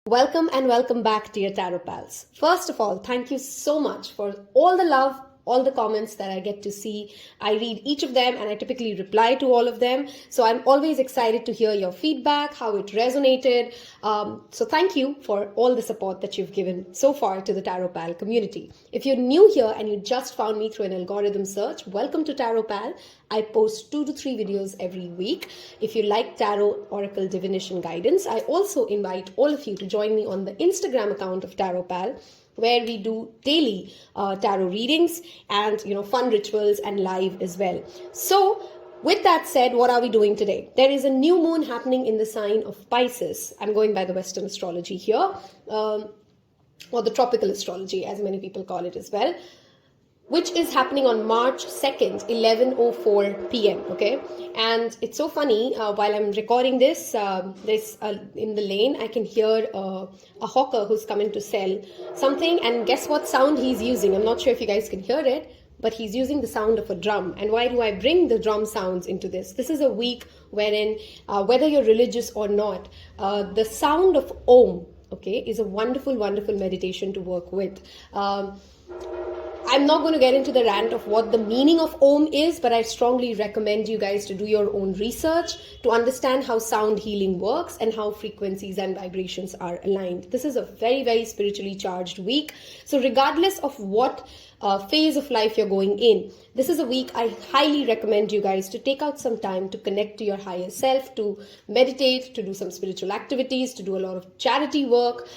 Welcome and welcome back, dear Tarot Pals. First of all, thank you so much for all the love, all the comments that I get to see. I read each of them and I typically reply to all of them. So I'm always excited to hear your feedback, how it resonated. So thank you for all the support that you've given so far to the Tarot Pal community. If you're new here and you just found me through an algorithm search, welcome to Tarot Pal. I post 2 to 3 videos every week. If you like tarot, oracle, divination guidance, I also invite all of you to join me on the Instagram account of Tarot Pal, where we do daily tarot readings and fun rituals and live as well. So with that said, what are we doing today? There is a new moon happening in the sign of Pisces. I'm going by the Western astrology here, or the tropical astrology as many people call it as well, which is happening on March 2nd, 11:04 p.m. Okay, and it's so funny. While I'm recording this, in the lane I can hear a hawker who's coming to sell something, and guess what sound he's using? I'm not sure if you guys can hear it, but he's using the sound of a drum. And why do I bring the drum sounds into this? This is a week wherein, whether you're religious or not, the sound of Om, okay, is a wonderful, wonderful meditation to work with. I'm not going to get into the rant of what the meaning of Om is, but I strongly recommend you guys to do your own research to understand how sound healing works and how frequencies and vibrations are aligned. This is a very, very spiritually charged week. So regardless of what phase of life you're going in, this is a week I highly recommend you guys to take out some time to connect to your higher self, to meditate, to do some spiritual activities, to do a lot of charity work.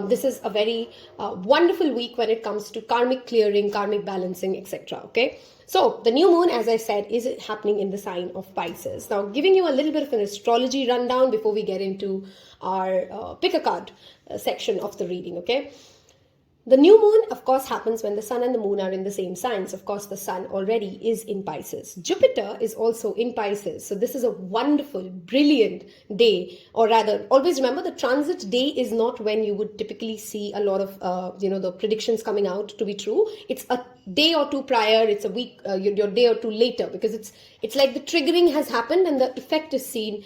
This is a very wonderful week when it comes to karmic clearing, karmic balancing, etc. Okay, so the new moon, as I said, is happening in the sign of Pisces. Now, giving you a little bit of an astrology rundown before we get into our pick a card section of the reading. Okay, the new moon, of course, happens when the sun and the moon are in the same signs. Of course, the sun already is in Pisces. Jupiter is also in Pisces. So this is a wonderful, brilliant day. Or rather, always remember the transit day is not when you would typically see a lot of, the predictions coming out to be true. It's a day or two prior. It's a week, your day or two later, because it's like the triggering has happened and the effect is seen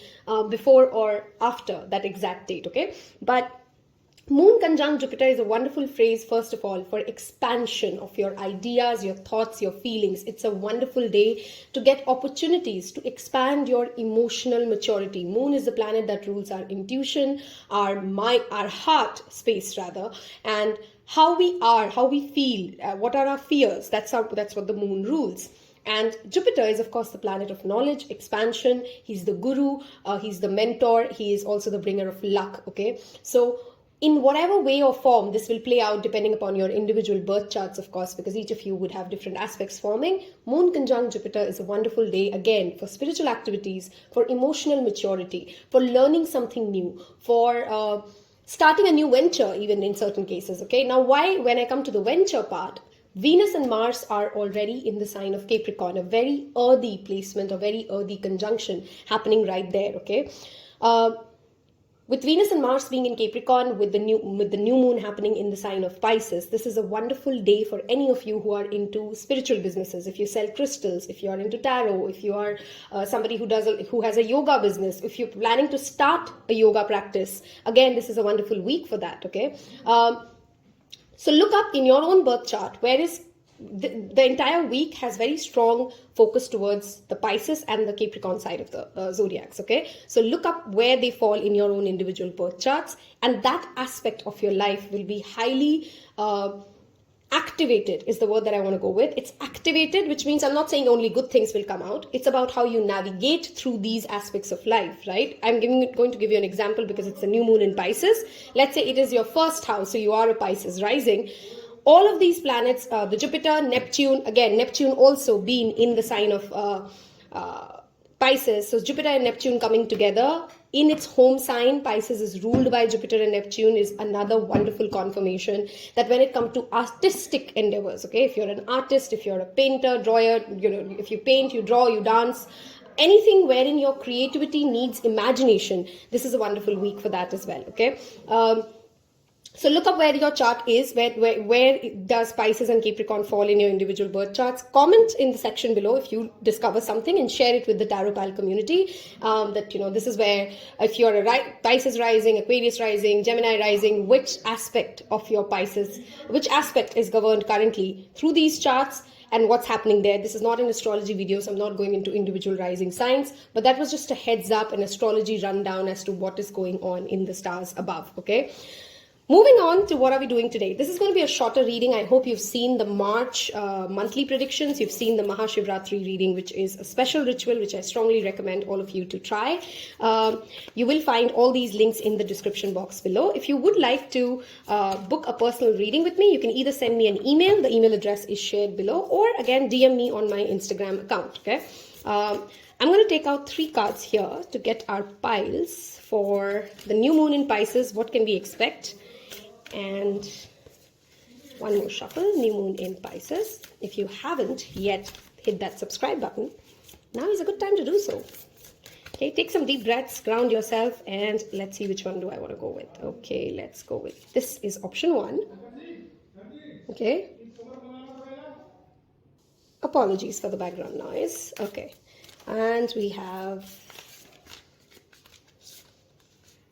before or after that exact date. Okay, but Moon conjunct Jupiter is a wonderful phrase, first of all, for expansion of your ideas, your thoughts, your feelings. It's a wonderful day to get opportunities to expand your emotional maturity. Moon is the planet that rules our intuition, our mind, our heart space rather, and how we are, how we feel, what are our fears. That's what the moon rules. And Jupiter is, of course, the planet of knowledge, expansion. He's the guru, he's the mentor, he is also the bringer of luck, okay? So in whatever way or form this will play out depending upon your individual birth charts, of course, because each of you would have different aspects forming, Moon conjunct Jupiter is a wonderful day, again, for spiritual activities, for emotional maturity, for learning something new, for starting a new venture, even in certain cases, okay? Now, when I come to the venture part, Venus and Mars are already in the sign of Capricorn, a very earthy placement, a very earthy conjunction happening right there, okay? With Venus and Mars being in Capricorn, with the new moon happening in the sign of Pisces, this is a wonderful day for any of you who are into spiritual businesses. If you sell crystals, if you are into tarot, if you are somebody who has a yoga business, if you're planning to start a yoga practice, again, this is a wonderful week for that. Okay, so look up in your own birth chart where is the entire week has very strong focus towards the Pisces and the Capricorn side of the zodiacs, okay? So look up where they fall in your own individual birth charts, and that aspect of your life will be highly activated is the word that I want to go with. It's activated, which means I'm not saying only good things will come out. It's about how you navigate through these aspects of life, right? I'm going to give you an example because it's a new moon in Pisces. Let's say it is your first house, so you are a Pisces rising. All of these planets, the Jupiter, Neptune, again, Neptune also being in the sign of Pisces. So Jupiter and Neptune coming together in its home sign, Pisces is ruled by Jupiter and Neptune, is another wonderful confirmation that when it comes to artistic endeavors, okay, if you're an artist, if you're a painter, drawer, if you paint, you draw, you dance, anything wherein your creativity needs imagination, this is a wonderful week for that as well, okay? So look up where your chart is, where does Pisces and Capricorn fall in your individual birth charts. Comment in the section below if you discover something and share it with the Tarot Pal community. That, this is where, if you're a Pisces rising, Aquarius rising, Gemini rising, which aspect of your Pisces, which aspect is governed currently through these charts, and what's happening there. This is not an astrology video, so I'm not going into individual rising signs, but that was just a heads up, an astrology rundown as to what is going on in the stars above, okay? Moving on to what are we doing today. This is going to be a shorter reading. I hope you've seen the March monthly predictions. You've seen the Mahashivratri reading, which is a special ritual, which I strongly recommend all of you to try. You will find all these links in the description box below. If you would like to book a personal reading with me, you can either send me an email. The email address is shared below, or again, DM me on my Instagram account, okay? I'm going to take out 3 cards here to get our piles for the new moon in Pisces. What can we expect? And one more shuffle, new moon in Pisces. If you haven't yet hit that subscribe button, now is a good time to do so. Okay, take some deep breaths, ground yourself, and let's see which one do I want to go with. Okay, let's go with, this is option 1. Okay. Apologies for the background noise. Okay. And we have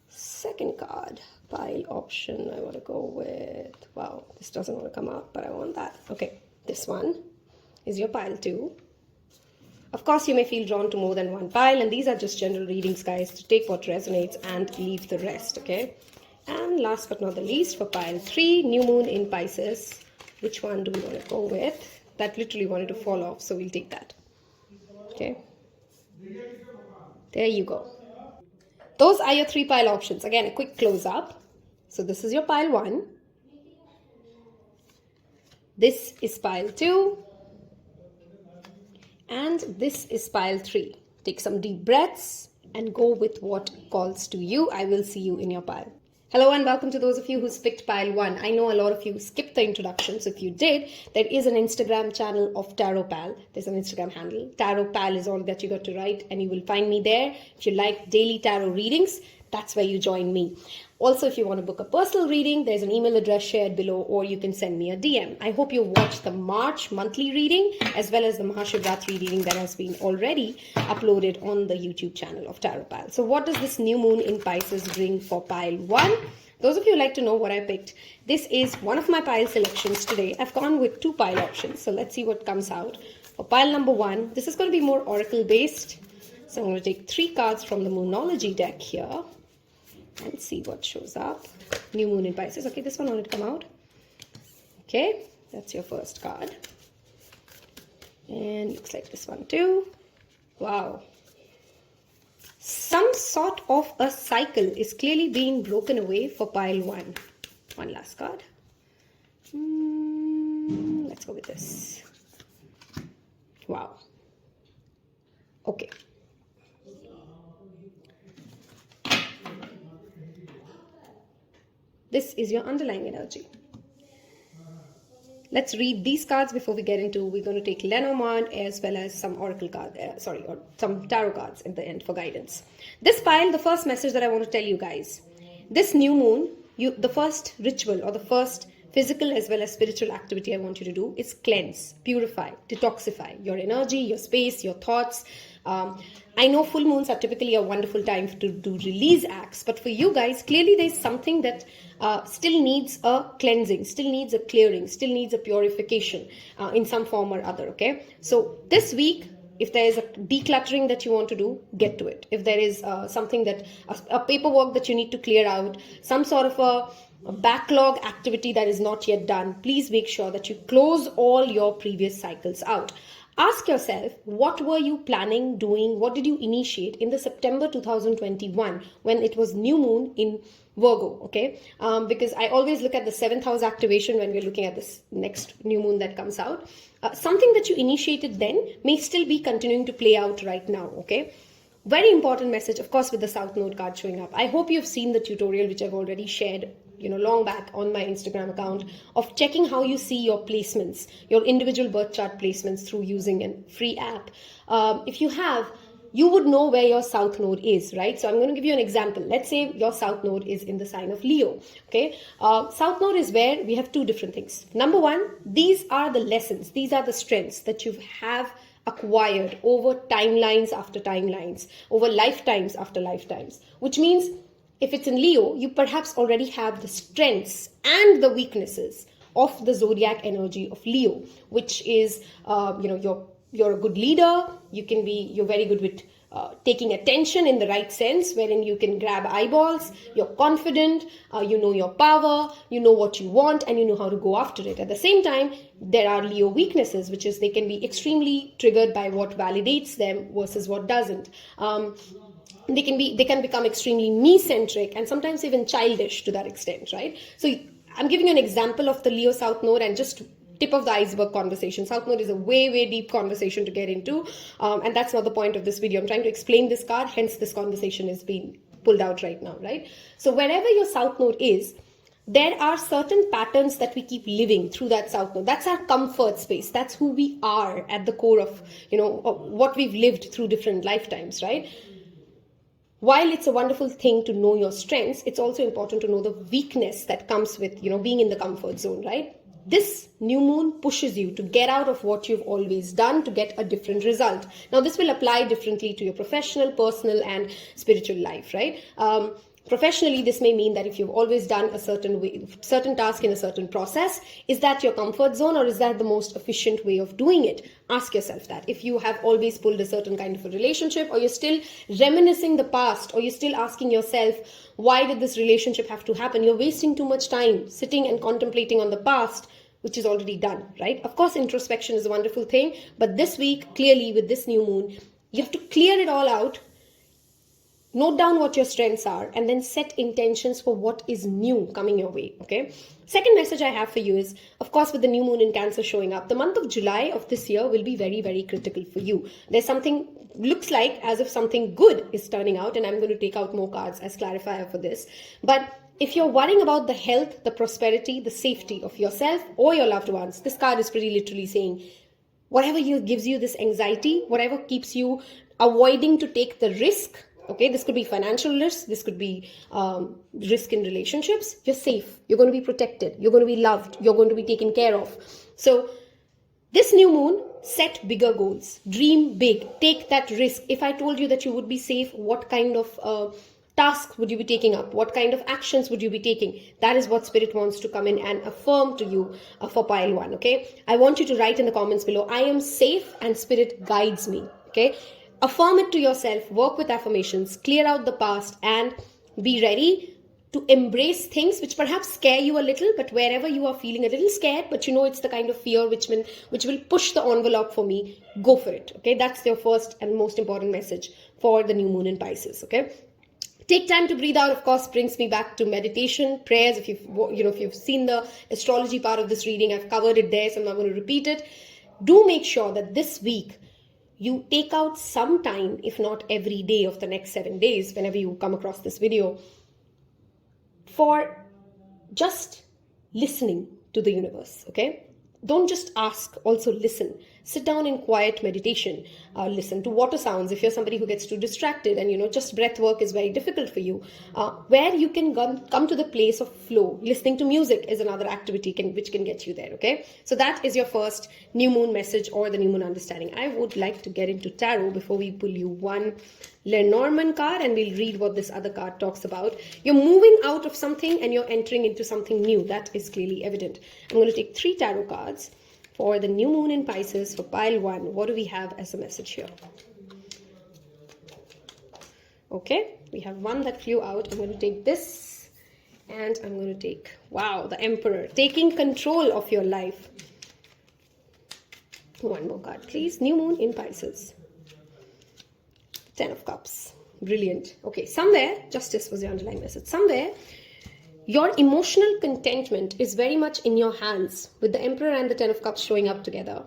second card. Pile option I want to go with. Wow, this doesn't want to come out, but I want that. Okay, this one is your pile 2. Of course, you may feel drawn to more than one pile, and these are just general readings, guys, to take what resonates and leave the rest, okay? And last but not the least, for pile 3, new moon in Pisces. Which one do we want to go with? That literally wanted to fall off, so we'll take that. Okay. There you go. Those are your 3 pile options. Again, a quick close up. So this is your pile 1. This is pile 2. And this is pile 3. Take some deep breaths and go with what calls to you. I will see you in your pile. Hello and welcome to those of you who picked pile 1. I know a lot of you skipped the introduction, so if you did, there is an Instagram channel of Tarot Pal. There's an Instagram handle. Tarot Pal is all that you got to write, and you will find me there. If you like daily tarot readings, that's where you join me. Also, if you want to book a personal reading, there's an email address shared below, or you can send me a DM. I hope you watched the March monthly reading as well as the Mahashivratri reading that has been already uploaded on the YouTube channel of Tarot Pal. So what does this new moon in Pisces bring for pile 1? Those of you who like to know what I picked, this is one of my pile selections today. I've gone with 2 pile options, so let's see what comes out. For pile number 1, this is going to be more oracle based. So I'm going to take 3 cards from the Moonology deck here and see what shows up. New moon in Pisces. Okay, this one wanted to come out. Okay, that's your first card. And looks like this one too. Wow. Some sort of a cycle is clearly being broken away for pile 1. One last card. Let's go with this. Wow. Okay. This is your underlying energy. Let's read these cards before we get into, we're going to take Lenormand as well as some oracle cards, or some tarot cards at the end for guidance. This pile, the first message that I want to tell you guys, this new moon, the first ritual or the first physical as well as spiritual activity I want you to do is cleanse, purify, detoxify your energy, your space, your thoughts. I know full moons are typically a wonderful time to do release acts, but for you guys, clearly there's something that still needs a cleansing, still needs a clearing, still needs a purification in some form or other, okay? So this week, if there is a decluttering that you want to do, get to it. If there is something that, a paperwork that you need to clear out, some sort of a backlog activity that is not yet done, please make sure that you close all your previous cycles out. Ask yourself, what were you planning doing? What did you initiate in the September 2021 when it was new moon in Virgo, okay? Because I always look at the 7th house activation when we're looking at this next new moon that comes out. Something that you initiated then may still be continuing to play out right now, okay? Very important message, of course, with the South Node card showing up. I hope you've seen the tutorial, which I've already shared, long back on my Instagram account, of checking how you see your placements, your individual birth chart placements through using a free app. If you have, you would know where your south node is, right? So I'm going to give you an example. Let's say your south node is in the sign of Leo, okay? South node is where we have two different things. Number one, these are the lessons, these are the strengths that you have acquired over timelines after timelines, over lifetimes after lifetimes, which means if it's in Leo, you perhaps already have the strengths and the weaknesses of the zodiac energy of Leo, which is, you're a good leader. You're very good with taking attention in the right sense, wherein you can grab eyeballs. You're confident. You know your power. You know what you want, and you know how to go after it. At the same time, there are Leo weaknesses, which is they can be extremely triggered by what validates them versus what doesn't. They can become extremely me-centric and sometimes even childish to that extent, right? So I'm giving you an example of the Leo South Node and just tip of the iceberg conversation. South Node is a way, way deep conversation to get into. And that's not the point of this video. I'm trying to explain this card, hence this conversation is being pulled out right now, right? So wherever your South Node is, there are certain patterns that we keep living through that South Node. That's our comfort space. That's who we are at the core of, of what we've lived through different lifetimes, right? While it's a wonderful thing to know your strengths, it's also important to know the weakness that comes with, being in the comfort zone, right? This new moon pushes you to get out of what you've always done to get a different result. Now, this will apply differently to your professional, personal, and spiritual life, right? Professionally, this may mean that if you've always done a certain task in a certain process, is that your comfort zone or is that the most efficient way of doing it? Ask yourself that. If you have always pulled a certain kind of a relationship, or you're still reminiscing the past, or you're still asking yourself, why did this relationship have to happen? You're wasting too much time sitting and contemplating on the past, which is already done, right? Of course, introspection is a wonderful thing, but this week, clearly with this new moon, you have to clear it all out. Note down what your strengths are and then set intentions for what is new coming your way, okay? Second message I have for you is, of course, with the new moon in Cancer showing up, the month of July of this year will be very, very critical for you. There's something, looks like as if something good is turning out, and I'm going to take out more cards as clarifier for this. But if you're worrying about the health, the prosperity, the safety of yourself or your loved ones, this card is pretty literally saying, whatever gives you this anxiety, whatever keeps you avoiding to take the risk, okay, this could be financial risk, this could be risk in relationships, you're safe, you're going to be protected, you're going to be loved, you're going to be taken care of. So this new moon, set bigger goals, dream big, take that risk. If I told you that you would be safe, what kind of tasks would you be taking up? What kind of actions would you be taking? That is what Spirit wants to come in and affirm to you for pile 1, okay? I want you to write in the comments below, I am safe and Spirit guides me, okay? Affirm it to yourself, work with affirmations, clear out the past, and be ready to embrace things which perhaps scare you a little, but wherever you are feeling a little scared, but it's the kind of fear which will push the envelope for me, go for it, okay? That's your first and most important message for the new moon in Pisces, okay? Take time to breathe out, of course, brings me back to meditation, prayers. If you've seen the astrology part of this reading, I've covered it there, so I'm not going to repeat it. Do make sure that this week you take out some time, if not every day of the next 7 days, whenever you come across this video, for just listening to the universe, okay? Don't just ask, also listen. Sit down in quiet meditation. Listen to water sounds. If you're somebody who gets too distracted and, just breath work is very difficult for you, where you can come to the place of flow. Listening to music is another activity which can get you there, okay? So that is your first new moon message or the new moon understanding. I would like to get into tarot before we pull you one Lenormand card and we'll read what this other card talks about. You're moving out of something and you're entering into something new. That is clearly evident. I'm going to take 3 tarot cards for the new moon in Pisces for pile 1. What do we have as a message here? Okay, we have one that flew out. I'm going to take this and I'm going to take, wow, the Emperor, taking control of your life. One more card, please. New moon in Pisces. 10 of Cups. Brilliant. Okay, somewhere, justice was the underlying message. Somewhere, your emotional contentment is very much in your hands with the Emperor and the 10 of Cups showing up together.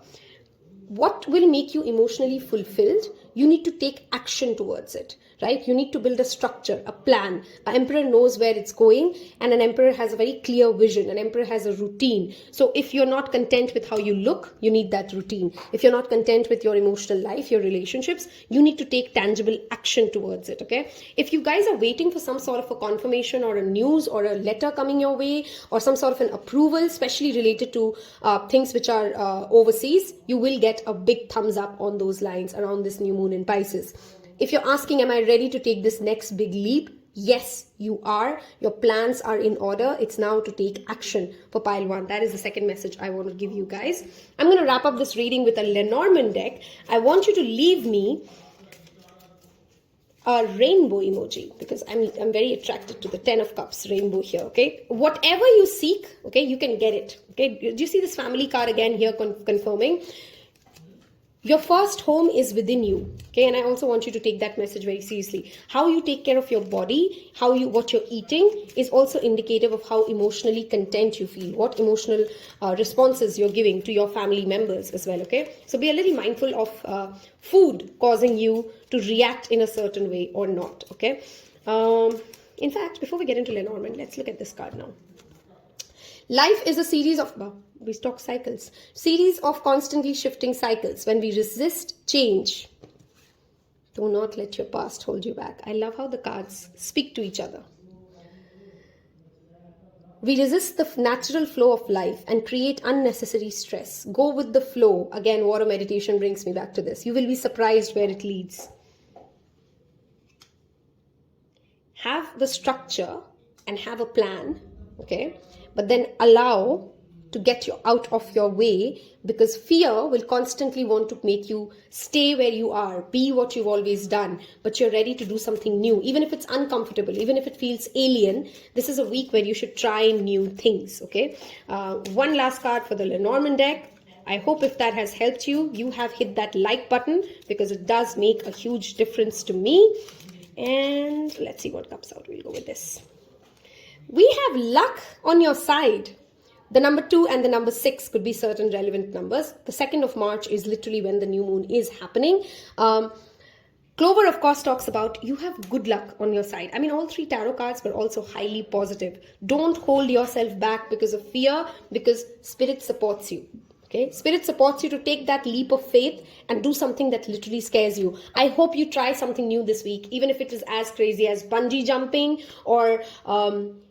What will make you emotionally fulfilled? you need to take action towards it, right? You need to build a structure, a plan. An emperor knows where it's going, and an emperor has a very clear vision. An emperor has a routine. So if you're not content with how you look, you need that routine. If you're not content with your emotional life, your relationships, you need to take tangible action towards it, okay? If you guys are waiting for some sort of a confirmation or a news or a letter coming your way or some sort of an approval, especially related to things which are overseas, you will get a big thumbs up on those lines around this new moon in Pisces. If you're asking, am I ready to take this next big leap? Yes, you are. Your plans are in order. It's now to take action for pile 1. That is the second message I want to give you guys. I'm going to wrap up this reading with a Lenormand deck. I want you to leave me a rainbow emoji because I'm very attracted to the 10 of Cups rainbow here, okay? Whatever you seek, okay, you can get it, okay? Do you see this family card again here confirming? Your first home is within you, okay? And I also want you to take that message very seriously. How you take care of your body, what you're eating is also indicative of how emotionally content you feel, what emotional responses you're giving to your family members as well, okay? So be a little mindful of food causing you to react in a certain way or not, okay? In fact, before we get into Lenormand, let's look at this card now. Life is a series of, we talk cycles, series of constantly shifting cycles. When we resist change, do not let your past hold you back. I love how the cards speak to each other. We resist the natural flow of life and create unnecessary stress. Go with the flow. Again, water meditation brings me back to this. You will be surprised where it leads. Have the structure and have a plan, okay? But then allow to get you out of your way, because fear will constantly want to make you stay where you are, be what you've always done, but you're ready to do something new. Even if it's uncomfortable, even if it feels alien, this is a week where you should try new things, okay? One last card for the Lenormand deck. I hope if that has helped you, you have hit that like button because it does make a huge difference to me. And let's see what comes out. We'll go with this. We have luck on your side. The number 2 and the number 6 could be certain relevant numbers. The 2nd of March is literally when the new moon is happening. Clover, of course, talks about you have good luck on your side. I mean, all 3 tarot cards were also highly positive. Don't hold yourself back because of fear, because Spirit supports you. Okay, Spirit supports you to take that leap of faith and do something that literally scares you. I hope you try something new this week, even if it is as crazy as bungee jumping or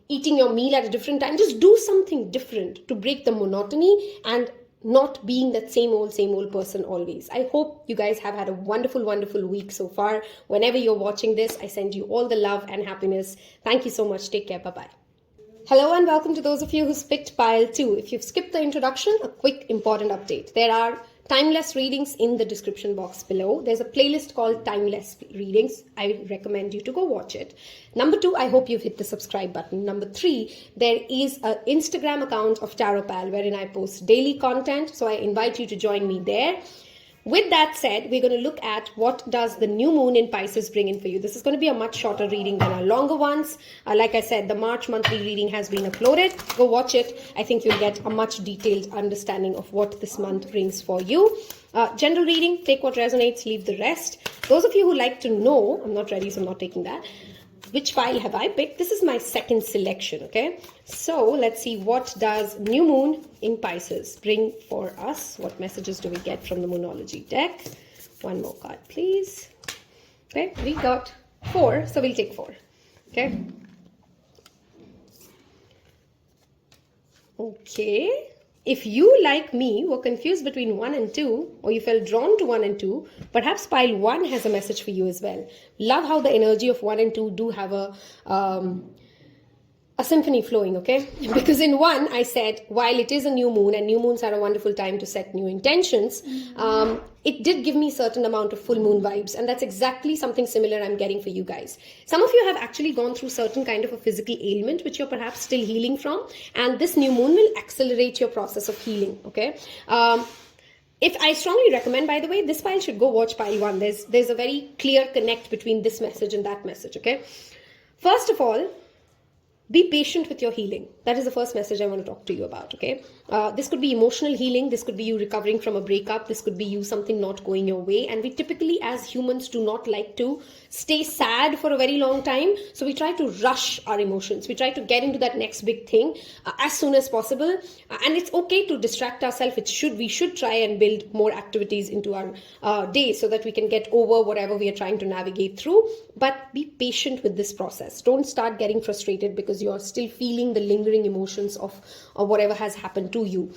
eating your meal at a different time. Just do something different to break the monotony and not being that same old person always. I hope you guys have had a wonderful, wonderful week so far. Whenever you're watching this, I send you all the love and happiness. Thank you so much. Take care. Bye-bye. Hello and welcome to those of you who picked pile 2. If you've skipped the introduction, a quick important update. There are timeless readings in the description box below. There's a playlist called Timeless Readings. I recommend you to go watch it. Number 2, I hope you've hit the subscribe button. Number 3, there is an Instagram account of Tarot Pal wherein I post daily content. So I invite you to join me there. With that said, we're going to look at what does the new moon in Pisces bring in for you. This is going to be a much shorter reading than our longer ones. Like I said, the March monthly reading has been uploaded. Go watch it. I think you'll get a much detailed understanding of what this month brings for you. General reading, take what resonates, leave the rest. Those of you who like to know, I'm not ready, so I'm not taking that. Which file have I picked? This is my second selection, okay? So let's see, what does new moon in Pisces bring for us? What messages do we get from the Moonology deck? One more card, please. Okay, we got 4, so we'll take 4, okay? Okay. If you, like me, were confused between 1 and 2, or you felt drawn to 1 and 2, perhaps pile 1 has a message for you as well. Love how the energy of 1 and 2 do have a symphony flowing, okay? Because in 1, I said, while it is a new moon, and new moons are a wonderful time to set new intentions, it did give me certain amount of full moon vibes, and that's exactly something similar I'm getting for you guys. Some of you have actually gone through certain kind of a physical ailment, which you're perhaps still healing from, and this new moon will accelerate your process of healing, okay? If I strongly recommend, by the way, this pile should go watch pile 1. There's a very clear connect between this message and that message, okay? First of all, Be patient with your healing. That is the first message I want to talk to you about, okay? This could be emotional healing. This could be you recovering from a breakup. This could be you something not going your way. And we typically, as humans, do not like to stay sad for a very long time. So we try to rush our emotions. We try to get into that next big thing as soon as possible. And it's okay to distract ourselves. We should try and build more activities into our day so that we can get over whatever we are trying to navigate through. But be patient with this process. Don't start getting frustrated because you are still feeling the lingering emotions of whatever has happened to you.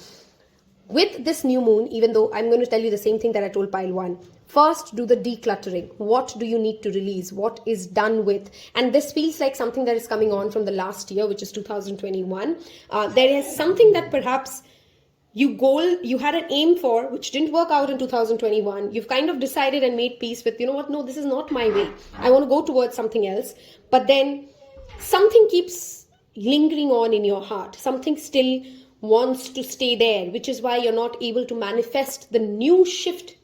With this new moon, even though I'm going to tell you the same thing that I told pile 1, first do the decluttering. What do you need to release? What is done with? And this feels like something that is coming on from the last year, which is 2021. There is something that perhaps you had an aim for, which didn't work out in 2021. You've kind of decided and made peace with, you know what, no, this is not my way. I want to go towards something else. But then something keeps lingering on in your heart. Something still wants to stay there, which is why you're not able to manifest the new shift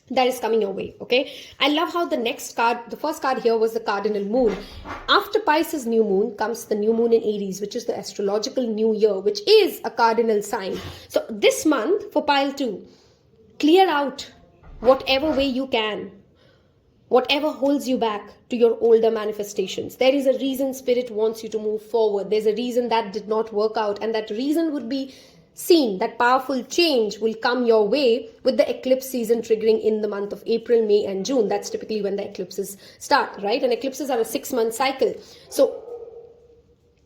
that is coming your way, okay? I love how the first card here was the cardinal moon. After Pisces new moon comes the new moon in Aries, which is the astrological new year, which is a cardinal sign. So this month for pile 2, clear out whatever way you can, whatever holds you back to your older manifestations. There is a reason Spirit wants you to move forward. There's a reason that did not work out, and that reason would be seen. That powerful change will come your way with the eclipse season triggering in the month of April, May and June. That's typically when the eclipses start, right? And eclipses are a 6-month cycle. So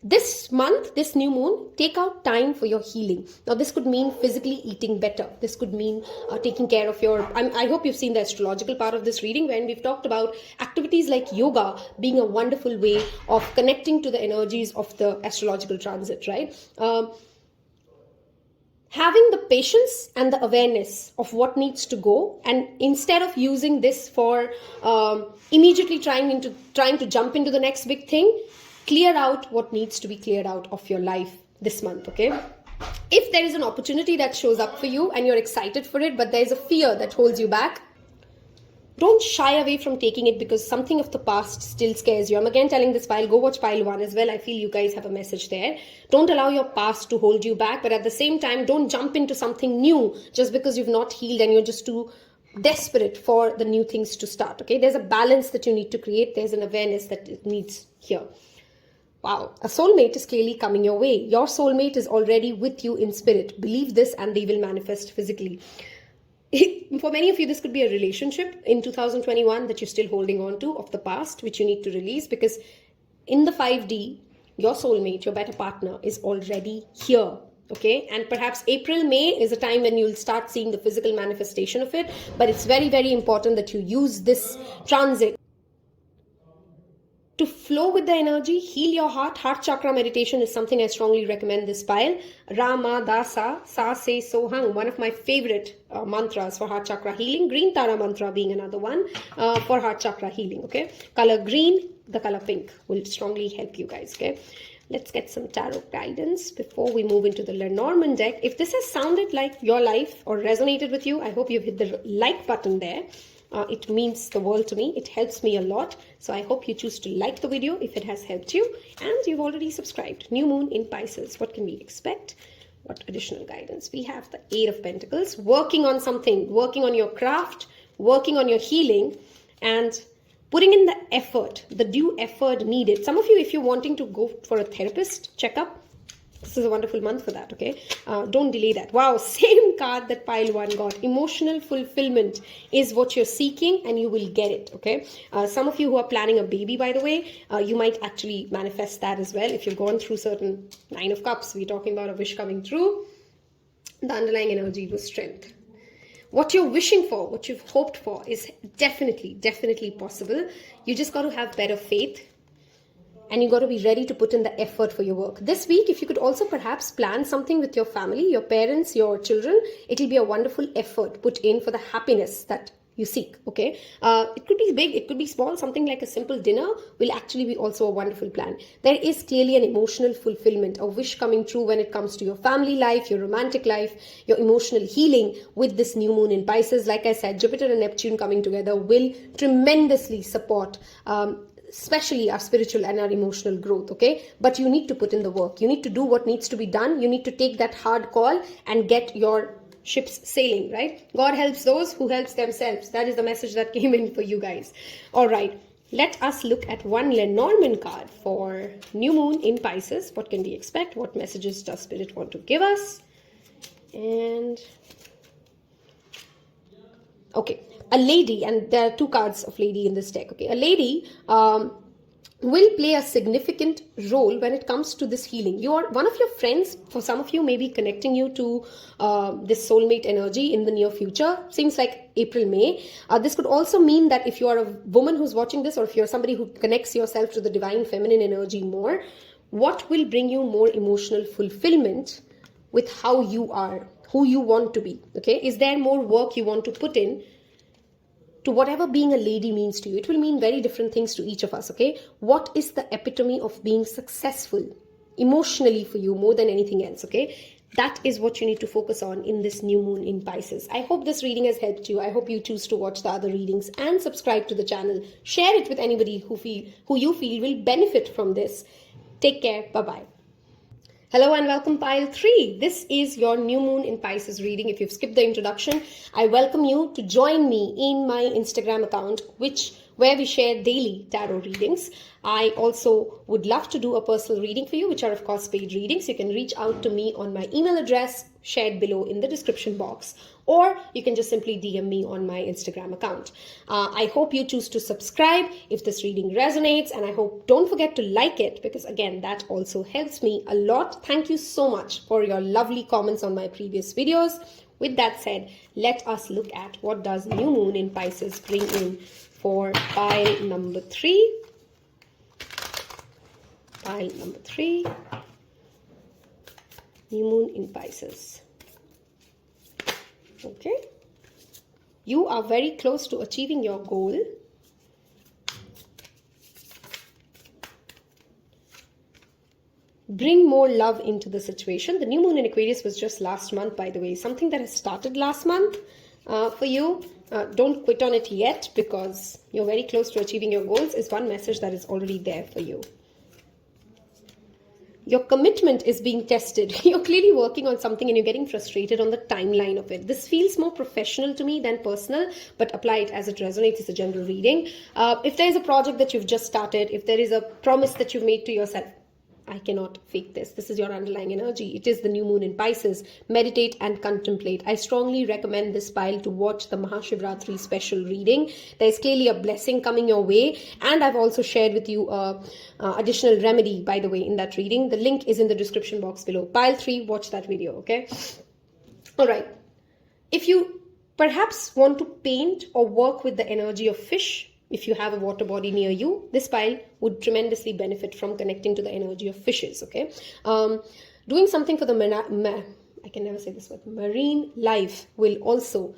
this month, this new moon, take out time for your healing. Now, this could mean physically eating better. This could mean taking care of your... I hope you've seen the astrological part of this reading when we've talked about activities like yoga being a wonderful way of connecting to the energies of the astrological transit, right? Having the patience and the awareness of what needs to go, and instead of using this for immediately trying to jump into the next big thing, clear out what needs to be cleared out of your life this month, okay? If there is an opportunity that shows up for you and you're excited for it, but there's a fear that holds you back, don't shy away from taking it because something of the past still scares you. I'm again telling this pile, go watch pile 1 as well. I feel you guys have a message there. Don't allow your past to hold you back, but at the same time, don't jump into something new just because you've not healed and you're just too desperate for the new things to start, okay? There's a balance that you need to create. There's an awareness that it needs here. Wow, a soulmate is clearly coming your way. Your soulmate is already with you in spirit. Believe this and they will manifest physically. For many of you, this could be a relationship in 2021 that you're still holding on to of the past, which you need to release, because in the 5D, your soulmate, your better partner is already here. Okay, and perhaps April, May is a time when you'll start seeing the physical manifestation of it. But it's very, very important that you use this transit to flow with the energy, heal your heart. Heart chakra meditation is something I strongly recommend this pile. Rama Dasa Sa Se Sohang, one of my favorite mantras for heart chakra healing. Green Tara mantra being another one for heart chakra healing. Okay, color green, the color pink will strongly help you guys. Okay, let's get some tarot guidance before we move into the Lenormand deck. If this has sounded like your life or resonated with you, I hope you've hit the like button there. It means the world to me. It helps me a lot. So I hope you choose to like the video if it has helped you. And you've already subscribed. New moon in Pisces. What can we expect? What additional guidance? We have the 8 of Pentacles. Working on something. Working on your craft. Working on your healing. And putting in the effort. The due effort needed. Some of you, if you're wanting to go for a therapist checkup, this is a wonderful month for that, okay? Don't delay that. Wow, same card that pile 1 got. Emotional fulfillment is what you're seeking and you will get it, okay? Some of you who are planning a baby, by the way, you might actually manifest that as well. If you've gone through certain 9 of Cups, we're talking about a wish coming true. The underlying energy was strength. What you're wishing for, what you've hoped for is definitely possible. You just got to have better faith. And you got to be ready to put in the effort for your work. This week, if you could also perhaps plan something with your family, your parents, your children, it'll be a wonderful effort put in for the happiness that you seek, okay? It could be big, it could be small. Something like a simple dinner will actually be also a wonderful plan. There is clearly an emotional fulfillment, a wish coming true when it comes to your family life, your romantic life, your emotional healing with this new moon in Pisces. Like I said, Jupiter and Neptune coming together will tremendously support especially our spiritual and our emotional growth, okay? But you need to put in the work. You need to do what needs to be done. You need to take that hard call and get your ships sailing, right? God helps those who helps themselves. That is the message that came in for you guys. All right, let us look at one Lenormand card for new moon in Pisces. What can we expect? What messages does Spirit want to give us? And okay, a lady, and there are two cards of lady in this deck, okay? A lady will play a significant role when it comes to this healing. One of your friends, for some of you, may be connecting you to this soulmate energy in the near future. Seems like April, May. This could also mean that if you are a woman who's watching this, or if you're somebody who connects yourself to the divine feminine energy more, what will bring you more emotional fulfillment with how you are, who you want to be, okay? Is there more work you want to put in to whatever being a lady means to you? It will mean very different things to each of us, okay? What is the epitome of being successful emotionally for you more than anything else, okay? That is what you need to focus on in this new moon in Pisces. I hope this reading has helped you. I hope you choose to watch the other readings and subscribe to the channel. Share it with anybody who you feel will benefit from this. Take care. Bye-bye. Hello and welcome, pile 3. This is your new moon in Pisces reading. If you've skipped the introduction, I welcome you to join me in my Instagram account, where we share daily tarot readings. I also would love to do a personal reading for you, which are of course paid readings. You can reach out to me on my email address shared below in the description box, or you can just simply DM me on my Instagram account. I hope you choose to subscribe if this reading resonates, and I hope don't forget to like it, because again, that also helps me a lot. Thank you so much for your lovely comments on my previous videos. With that said, let us look at what does new moon in Pisces bring in for pile number 3. Pile number 3. New moon in Pisces. Okay. You are very close to achieving your goal. Bring more love into the situation. The new moon in Aquarius was just last month, by the way. Something that has started last month for you. Don't quit on it yet, because you're very close to achieving your goals is one message that is already there for you. Your commitment is being tested. You're clearly working on something and you're getting frustrated on the timeline of it. This feels more professional to me than personal, but apply it as it resonates. It's a general reading. If there is a project that you've just started, if there is a promise that you've made to yourself, I cannot fake this. This is your underlying energy. It is the new moon in Pisces. Meditate and contemplate. I strongly recommend this pile to watch the Mahashivratri special reading. There's clearly a blessing coming your way. And I've also shared with you additional remedy, by the way, in that reading. The link is in the description box below. Pile 3, watch that video, okay? All right. If you perhaps want to paint or work with the energy of fish, if you have a water body near you, this pile would tremendously benefit from connecting to the energy of fishes, okay? Doing something for the I can never say this word, marine life will also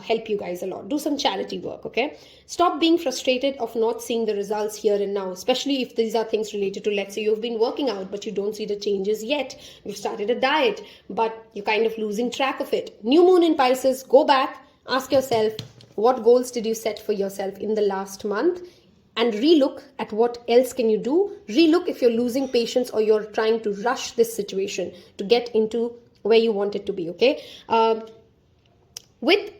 help you guys a lot. Do some charity work, okay? Stop being frustrated of not seeing the results here and now, especially if these are things related to, let's say you've been working out, but you don't see the changes yet. You've started a diet, but you're kind of losing track of it. New moon in Pisces, go back, ask yourself, what goals did you set for yourself in the last month? And relook at what else can you do. Relook if you're losing patience or you're trying to rush this situation to get into where you want it to be, okay? With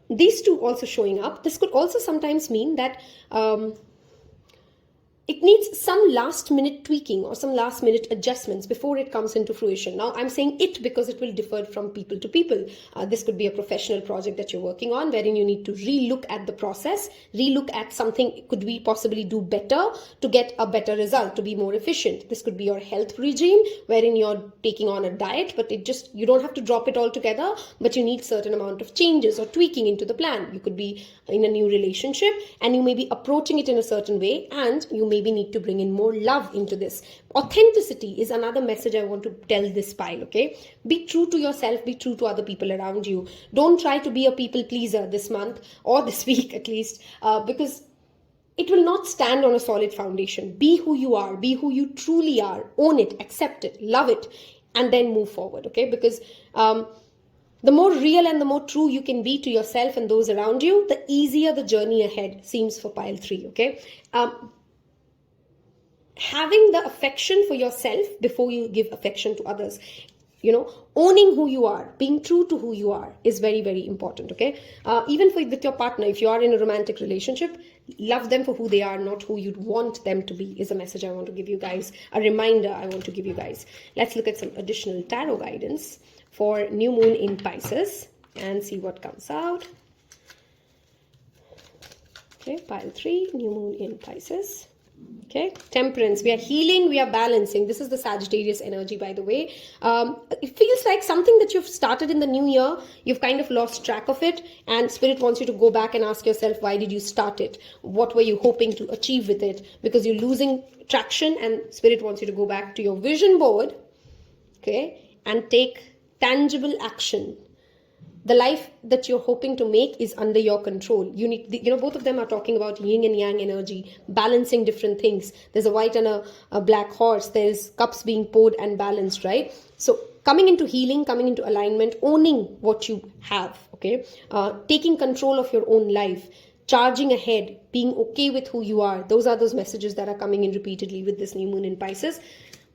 these two also showing up, this could also sometimes mean that it needs some last minute tweaking or some last minute adjustments before it comes into fruition. Now, I'm saying it because it will differ from people to people. This could be a professional project that you're working on, wherein you need to relook at the process, relook at something could we possibly do better to get a better result, to be more efficient. This could be your health regime, wherein you're taking on a diet, but you don't have to drop it all together, but you need certain amount of changes or tweaking into the plan. You could be in a new relationship and you may be approaching it in a certain way, and you maybe need to bring in more love into this. Authenticity is another message I want to tell this pile, okay? Be true to yourself, be true to other people around you. Don't try to be a people pleaser this month or this week at least, because it will not stand on a solid foundation. Be who you are, be who you truly are, own it, accept it, love it, and then move forward, okay? Because the more real and the more true you can be to yourself and those around you, the easier the journey ahead seems for pile 3, okay? having the affection for yourself before you give affection to others. Owning who you are, being true to who you are is very, very important, okay? Even with your partner, if you are in a romantic relationship, love them for who they are, not who you'd want them to be, is a message I want to give you guys, a reminder I want to give you guys. Let's look at some additional tarot guidance for new moon in Pisces and see what comes out. Okay, pile 3, new moon in Pisces. Okay, Temperance, we are healing, we are balancing. This is the Sagittarius energy, by the way. It feels like something that you've started in the new year, you've kind of lost track of it, and Spirit wants you to go back and ask yourself, why did you start it? What were you hoping to achieve with it? Because you're losing traction, and Spirit wants you to go back to your vision board, okay, and take tangible action. The life that you're hoping to make is under your control. You need, both of them are talking about yin and yang energy, balancing different things. There's a white and a black horse. There's cups being poured and balanced, right? So coming into healing, coming into alignment, owning what you have, okay? Taking control of your own life, charging ahead, being okay with who you are. Those are those messages that are coming in repeatedly with this new moon in Pisces.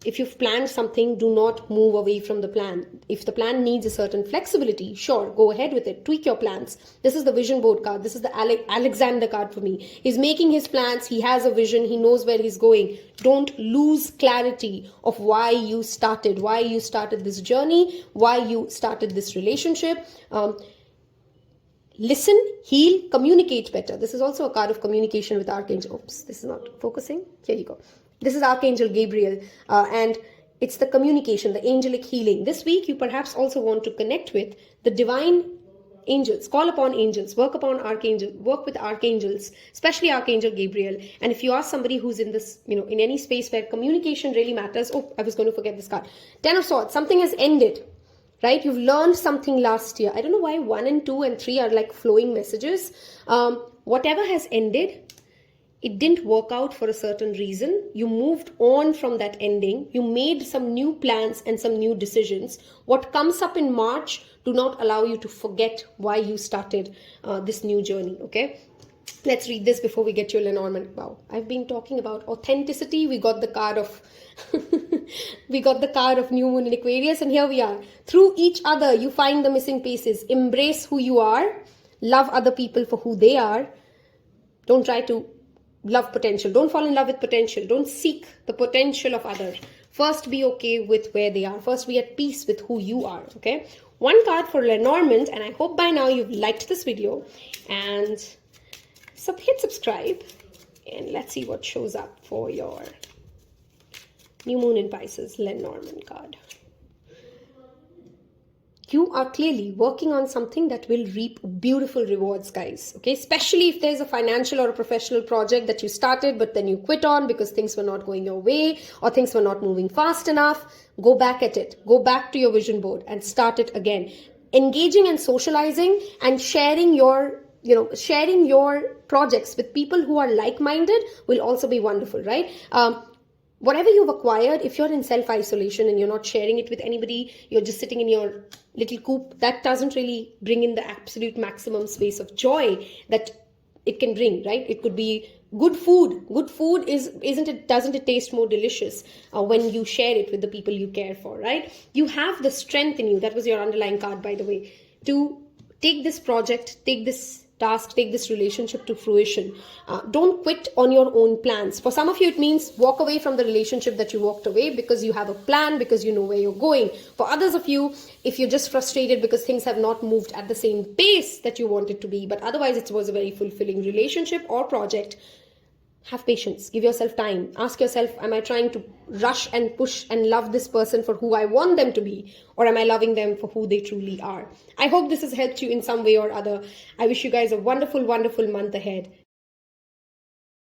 If you've planned something, do not move away from the plan. If the plan needs a certain flexibility, sure, go ahead with it. Tweak your plans. This is the vision board card. This is the Alexander card for me. He's making his plans. He has a vision. He knows where he's going. Don't lose clarity of why you started this journey, why you started this relationship. Listen, heal, communicate better. This is also a card of communication with Archangel. Oops, this is not focusing. Here you go. This is Archangel Gabriel, and it's the communication, the angelic healing. This week, you perhaps also want to connect with the divine angels, call upon angels, work upon archangels, work with archangels, especially Archangel Gabriel. And if you are somebody who's in this, in any space where communication really matters, I was going to forget this card. 10 of Swords, something has ended, right? You've learned something last year. I don't know why 1 and 2 and 3 are like flowing messages. Whatever has ended, it didn't work out for a certain reason. You moved on from that ending. You made some new plans and some new decisions. What comes up in March, do not allow you to forget why you started this new journey, okay? Let's read this before we get to Lenormand. Wow, I've been talking about authenticity. We got the card of new moon in Aquarius, and here we are. Through each other, you find the missing pieces. Embrace who you are. Love other people for who they are. Don't try to love potential. Don't fall in love with potential. Don't seek the potential of others. First, be okay with where they are. First, be at peace with who you are, okay? One card for Lenormand, and I hope by now you've liked this video. And hit subscribe. And let's see what shows up for your new moon in Pisces Lenormand card. You are clearly working on something that will reap beautiful rewards, guys. Okay, especially if there's a financial or a professional project that you started, but then you quit on because things were not going your way or things were not moving fast enough. Go back at it. Go back to your vision board and start it again. Engaging and socializing and sharing your projects with people who are like-minded will also be wonderful, right? Whatever you've acquired, if you're in self-isolation and you're not sharing it with anybody, you're just sitting in your little coop, that doesn't really bring in the absolute maximum space of joy that it can bring, right? It could be good food. Good food doesn't it taste more delicious when you share it with the people you care for, right? You have the strength in you. That was your underlying card, by the way, to take this project, take this task, take this relationship to fruition. Don't quit on your own plans. For some of you, it means walk away from the relationship that you walked away because you have a plan, because you know where you're going. For others of you, if you're just frustrated because things have not moved at the same pace that you want it to be, but otherwise it was a very fulfilling relationship or project, have patience. Give yourself time. Ask yourself, am I trying to rush and push and love this person for who I want them to be? Or am I loving them for who they truly are? I hope this has helped you in some way or other. I wish you guys a wonderful, wonderful month ahead.